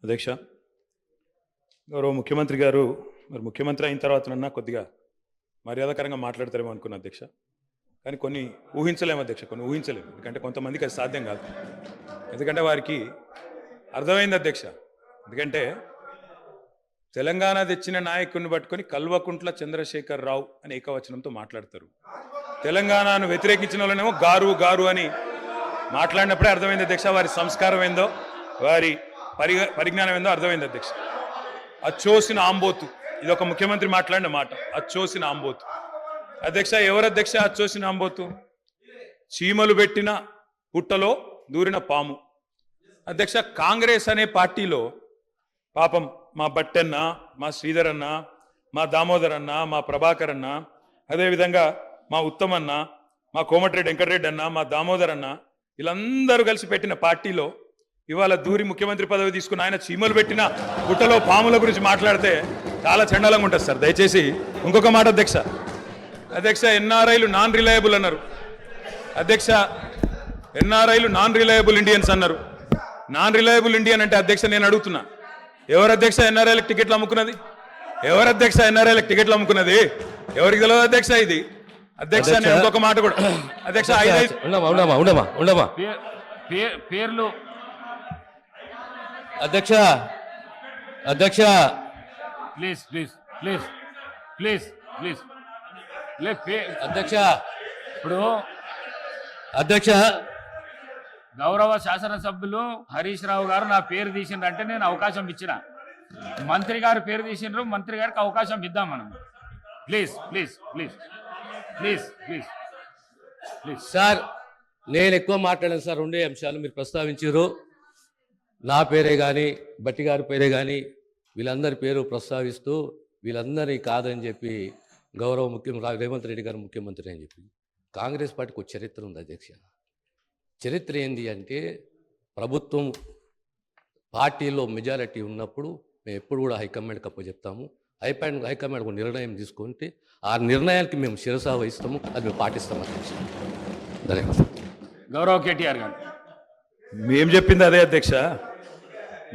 అధ్యక్ష, గౌరవ ముఖ్యమంత్రి గారు మరి ముఖ్యమంత్రి అయిన తర్వాతనన్నా కొద్దిగా మర్యాదకరంగా మాట్లాడతారేమో అనుకున్నా అధ్యక్ష. కానీ కొన్ని ఊహించలేము అధ్యక్ష, కొన్ని ఊహించలేము. ఎందుకంటే కొంతమందికి అది సాధ్యం కాదు. ఎందుకంటే వారికి అర్థమైంది అధ్యక్ష. ఎందుకంటే తెలంగాణ తెచ్చిన నాయకుడిని పట్టుకొని కల్వకుంట్ల చంద్రశేఖర్ రావు అని ఏకవచనంతో మాట్లాడతారు. తెలంగాణను వ్యతిరేకించిన వాళ్ళనేమో గారు గారు అని మాట్లాడినప్పుడే అర్థమైంది అధ్యక్ష వారి సంస్కారం ఏందో, వారి పరిజ్ఞానం ఏందో అర్థమైంది అధ్యక్ష. అచ్చోసిన ఆంబోతు, ఇది ఒక ముఖ్యమంత్రి మాట్లాడిన మాట. అచ్చోసిన ఆంబోతు అధ్యక్ష. ఎవరు అధ్యక్ష అచ్చోసిన ఆంబోతు? చీమలు పెట్టిన పుట్టలో దూరిన పాము అధ్యక్ష. కాంగ్రెస్ అనే పార్టీలో పాపం మా బట్టన్న, మా శ్రీధర్ అన్న, మా దామోదర్ అన్న, మా ప్రభాకర్ అన్న, అదేవిధంగా మా ఉత్తమన్న, మా కోమటిరెడ్డి వెంకటరెడ్డి అన్న, మా దామోదర్ అన్న, వీళ్ళందరూ కలిసి పెట్టిన పార్టీలో ఇవాళ దూరి ముఖ్యమంత్రి పదవి తీసుకున్న ఆయన చీమలు పెట్టిన గుట్టలో పాముల గురించి మాట్లాడితే చాలా చండాలంగా ఉంటుంది సార్. దయచేసి ఇంకొక మాట అధ్యక్ష. అధ్యక్ష, ఎన్ఆర్ఐలు నాన్ రిలయబుల్ అన్నారు అధ్యక్ష. ఎన్ఆర్ఐలు నాన్ రిలయబుల్ ఇండియన్స్ అన్నారు. నాన్ రిలయబుల్ ఇండియన్ అంటే అధ్యక్ష నేను అడుగుతున్నా, ఎవరు అధ్యక్ష ఎన్ఆర్ఐలకు టికెట్లు అమ్ముకున్నది? ఎవరు అధ్యక్ష ఎన్ఆర్ఐలకు టికెట్లు అమ్ముకున్నది? ఎవరికి తెలియదు అధ్యక్ష ఇది? అధ్యక్ష నేను ఇంకొక మాట కూడా అధ్యక్ష, పేర్లు అధ్యక్ష అధ్యక్ష please please please please please అధ్యక్ష ఇప్పుడు అధ్యక్ష గౌరవ శాసనసభ్యులు హరీష్ రావు గారు నా పేరు తీసిండ్రంటే నేను అవకాశం ఇచ్చిన. మంత్రి గారు పేరు తీసిండ్రు, మంత్రి గారికి అవకాశం ఇద్దాం మనం. Please please please please please please sir, నేను ఎక్కువ మాట్లాడాను సార్. రెండే అంశాలు మీరు ప్రస్తావించారు. నా పేరే కానీ, బట్టి గారి పేరే కానీ, వీళ్ళందరి పేరు ప్రస్తావిస్తూ వీళ్ళందరినీ కాదని చెప్పి గౌరవ రేవంత్ రెడ్డి గారు ముఖ్యమంత్రి అని చెప్పి. కాంగ్రెస్ పార్టీకి ఒక చరిత్ర ఉంది అధ్యక్ష. చరిత్ర ఏంది అంటే, ప్రభుత్వం పార్టీలో మెజారిటీ ఉన్నప్పుడు మేము ఎప్పుడు కూడా హైకమాండ్కి అప్పచెప్తాము. హైకమాండ్ ఒక నిర్ణయం తీసుకుంటే ఆ నిర్ణయానికి మేము శిరసా వహిస్తాము, అది మేము పాటిస్తాము అధ్యక్ష. ధన్యవాదాలు. గౌరవ కేటీఆర్ గారు. మేం చెప్పింది అదే అధ్యక్ష,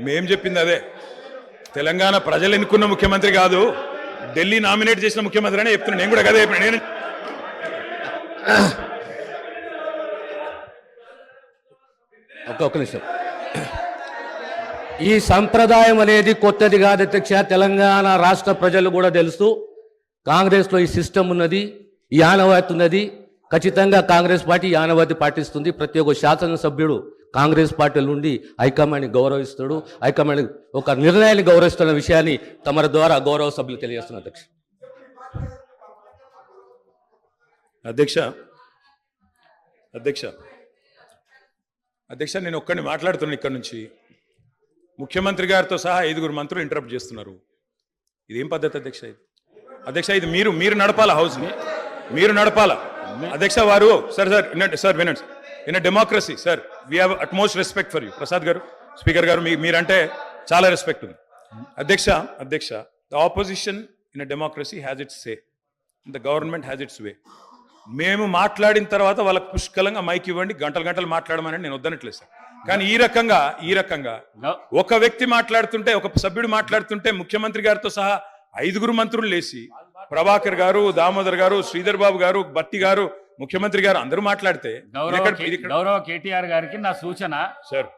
మేం చెప్పింది అదే. తెలంగాణ ప్రజలు ఎన్నుకున్న ముఖ్యమంత్రి కాదు, ఢిల్లీ నామినేట్ చేసిన ముఖ్యమంత్రి అని చెప్తున్నా. నేను కూడా అదే చెప్పిన. నేను ఒక్క నిమిషం. ఈ సంప్రదాయం అనేది కొత్తది కాదు అధ్యక్ష. తెలంగాణ రాష్ట్ర ప్రజలు కూడా తెలుసు, కాంగ్రెస్లో ఈ సిస్టమ్ ఉన్నది, ఈ ఆనవాయితీ ఉన్నది. ఖచ్చితంగా కాంగ్రెస్ పార్టీ ఈ ఆనవాయితీ పాటిస్తుంది. ప్రతి ఒక్క శాసనసభ్యుడు కాంగ్రెస్ పార్టీ నుండి హైకమాండ్ని గౌరవిస్తాడు, హైకమాండ్ ఒక నిర్ణయాన్ని గౌరవిస్తున్న విషయాన్ని తమ ద్వారా గౌరవ సభ్యులు తెలియజేస్తున్నారు అధ్యక్ష. అధ్యక్ష అధ్యక్ష అధ్యక్ష నేను ఒక్కడిని మాట్లాడుతున్నాను ఇక్కడ నుంచి. ముఖ్యమంత్రి గారితో సహా 5 మంత్రులు ఇంటరప్ట్ చేస్తున్నారు. ఇదేం పద్ధతి అధ్యక్ష? ఇది అధ్యక్ష, ఇది మీరు నడపాలా, హౌస్ని మీరు నడపాలా అధ్యక్ష. వారు సార్ సార్ వినండి. In a democracy sir, we have utmost respect for you. Prasad గారు, స్పీకర్ గారు, మీరంటే చాలా రెస్పెక్ట్ ఉంది అధ్యక్ష. The opposition in a democracy has its say, the government has its way. మేము మాట్లాడిన తర్వాత వాళ్ళకి పుష్కలంగా మైక్ ఇవ్వండి, గంటలు మాట్లాడమని నేను వద్దనట్లేదు సార్. కానీ ఈ రకంగా ఒక వ్యక్తి మాట్లాడుతుంటే, ఒక సభ్యుడు మాట్లాడుతుంటే ముఖ్యమంత్రి గారితో సహా 5 మంత్రులు లేచి, ప్రభాకర్ గారు, దామోదర్ గారు, శ్రీధర్ బాబు గారు, బట్టి గారు, ముఖ్యమంత్రి గారు అందరూ మాట్లాడితే, గౌరవ కేటీఆర్ గారికి నా సూచన సార్,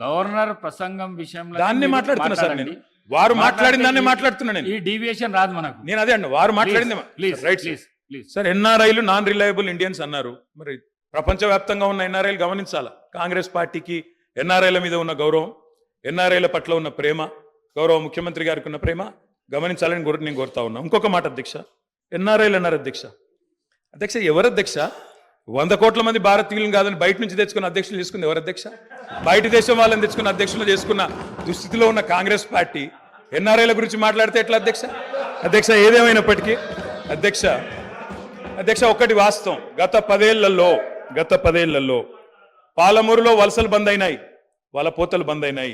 గవర్నర్ ప్రసంగం విషయంలో దాన్ని మాట్లాడుతున్నా సార్. నేను వారు మాట్లాడిన దాన్ని మాట్లాడుతున్నా. నేను ఈ డీవియేషన్ రాదు మనకు. నేను అదే అండి, వారు మాట్లాడింది రైట్ సార్. ఎన్ఆర్ఐలు నాన్ రిలయబుల్ ఇండియన్స్ అన్నారు. మరి ప్రపంచవ్యాప్తంగా ఉన్న ఎన్ఆర్ఐలు గమనించాలా. కాంగ్రెస్ పార్టీకి ఎన్ఆర్ఐల మీద ఉన్న గౌరవం, ఎన్ఆర్ఐల పట్ల ఉన్న ప్రేమ, గౌరవ ముఖ్యమంత్రి గారికి ఉన్న ప్రేమ గమనించాలని నేను కోరుతా ఉన్నా. ఇంకొక మాట అధ్యక్ష, ఎన్ఆర్ఐలు అన్నారు అధ్యక్ష. ఎవరు అధ్యక్ష? 100 కోట్ల మంది భారతీయులను కాదని బయట నుంచి తెచ్చుకున్న అధ్యక్షులు చేసుకుంది ఎవరు అధ్యక్ష? బయట దేశం వాళ్ళని తెచ్చుకున్న అధ్యక్షులు చేసుకున్న దుస్థితిలో ఉన్న కాంగ్రెస్ పార్టీ ఎన్ఆర్ఐల గురించి మాట్లాడితే ఎట్లా అధ్యక్ష? ఏదేమైనప్పటికీ అధ్యక్ష ఒకటి వాస్తవం, గత 10 పాలమూరులో వలసలు బంద్ అయినాయి, వాళ్ళ పోతలు బంద్ అయినాయి.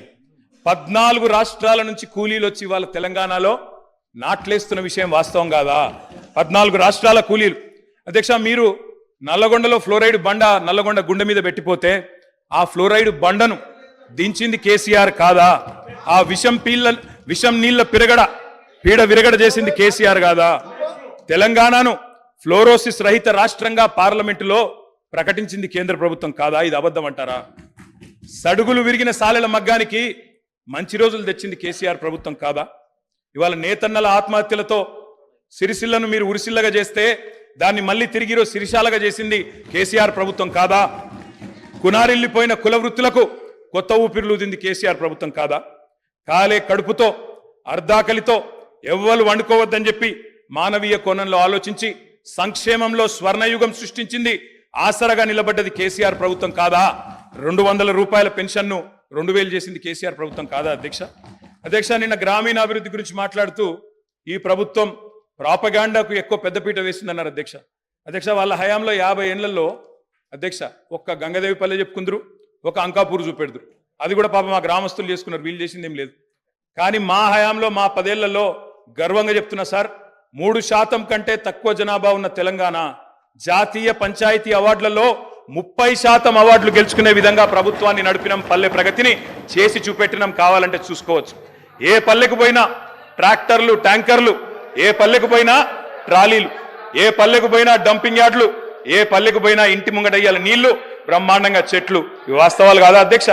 14 రాష్ట్రాల నుంచి కూలీలు వచ్చి వాళ్ళ తెలంగాణలో నాట్లేస్తున్న విషయం వాస్తవం కాదా? 14 రాష్ట్రాల కూలీలు అధ్యక్ష. మీరు నల్లగొండలో ఫ్లోరైడ్ బండ నల్లగొండ గుండె మీద పెట్టిపోతే ఆ ఫ్లోరైడ్ బండను దించింది కేసీఆర్ కాదా? ఆ విషం నీళ్ల పీడ విరగడ చేసింది కేసీఆర్ కాదా? తెలంగాణను ఫ్లోరోసిస్ రహిత రాష్ట్రంగా పార్లమెంటులో ప్రకటించింది కేంద్ర ప్రభుత్వం కాదా? ఇది అబద్ధం అంటారా? సడుగులు విరిగిన సాలెల మగ్గానికి మంచి రోజులు తెచ్చింది కేసీఆర్ ప్రభుత్వం కాదా? ఇవాళ నేతన్నల ఆత్మహత్యలతో సిరిసిల్లను మీరు ఉరిసిల్లగా చేస్తే దాన్ని మళ్ళీ తిరిగి సిరిశాలగా చేసింది కేసీఆర్ ప్రభుత్వం కాదా? కునారిల్లిపోయిన కుల వృత్తులకు కొత్త ఊపిరులూదింది కేసీఆర్ ప్రభుత్వం కాదా? కాలే కడుపుతో అర్ధాకలితో ఎవ్వరు వండుకోవద్దని చెప్పి మానవీయ కోణంలో ఆలోచించి సంక్షేమంలో స్వర్ణయుగం సృష్టించింది, ఆసరగా నిలబడ్డది కేసీఆర్ ప్రభుత్వం కాదా? 200 రూపాయల పెన్షన్ను 2000 చేసింది కేసీఆర్ ప్రభుత్వం కాదా? అధ్యక్ష నిన్న గ్రామీణాభివృద్ధి గురించి మాట్లాడుతూ ఈ ప్రభుత్వం ప్రాపగాండాకు ఎక్కువ పెద్దపీట వేసిందన్నారు అధ్యక్ష. వాళ్ళ హయాంలో 50 ఏళ్లలో అధ్యక్ష ఒక్క గంగదేవిపల్లె చెప్పుకుందరు, ఒక అంకాపూర్ చూపెడుదురు. అది కూడా పాప మా గ్రామస్తులు చేసుకున్నారు, వీళ్ళు చేసింది ఏం లేదు. కానీ మా హయాంలో మా 10 ఏళ్లలో గర్వంగా చెప్తున్నా సార్, 3% కంటే తక్కువ జనాభా ఉన్న తెలంగాణ జాతీయ పంచాయతీ అవార్డులలో 30% అవార్డులు గెలుచుకునే విధంగా ప్రభుత్వాన్ని నడిపినాం, పల్లె ప్రగతిని చేసి చూపెట్టినాం. కావాలంటే చూసుకోవచ్చు. ఏ పల్లెకు పోయినా ట్రాక్టర్లు, ట్యాంకర్లు, ఏ పల్లెకు పోయినా ట్రాలీలు, ఏ పల్లెకు పోయినా డంపింగ్ యార్డులు, ఏ పల్లెకు పోయినా ఇంటి ముంగడయ్యాల నీళ్లు, బ్రహ్మాండంగా చెట్లు. ఇవి వాస్తవాలు కాదా అధ్యక్ష?